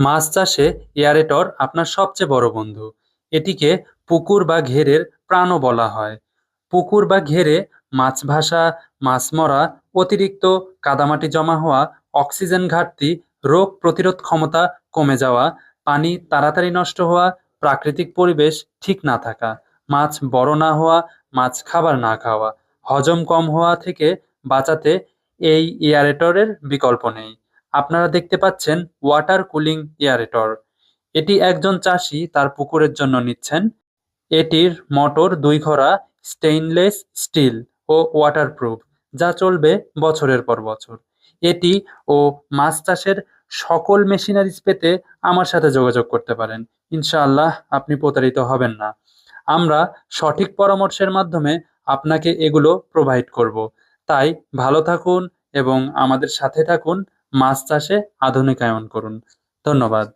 মাছ চাষে এয়ারেটর আপনার সবচেয়ে বড় বন্ধু। এটিকে পুকুর বা ঘেরের প্রাণও বলা হয়। পুকুর বা ঘেরে মাছ ভাসা, মাছ মরা, অতিরিক্ত কাদামাটি জমা হওয়া, অক্সিজেন ঘাটতি, রোগ প্রতিরোধ ক্ষমতা কমে যাওয়া, পানি তাড়াতাড়ি নষ্ট হওয়া, প্রাকৃতিক পরিবেশ ঠিক না থাকা, মাছ বড় না হওয়া, মাছ খাবার না খাওয়া, হজম কম হওয়া থেকে বাঁচাতে এই এয়ারেটরের বিকল্প নেই। আপনারা দেখতে পাচ্ছেন ওয়াটার কুলিং এয়ারেটর। এটি একজন চাষি তার পুকুরের জন্য নিচ্ছেন। এটির মোটর ২ ঘোড়া, স্টেইনলেস স্টিল ও ওয়াটারপ্রুফ, যা চলবে বছরের পর বছর। এটি ও মাছ চাষের সকল মেশিনারিজ পেতে আমার সাথে যোগাযোগ করতে পারেন। ইনশাআল্লাহ আপনি প্রতারিত হবেন না। আমরা সঠিক পরামর্শের মাধ্যমে আপনাকে এগুলো প্রোভাইড করব। তাই ভালো থাকুন এবং আমাদের সাথে থাকুন। মাছ চাষে আধুনিকায়ন করুন। ধন্যবাদ।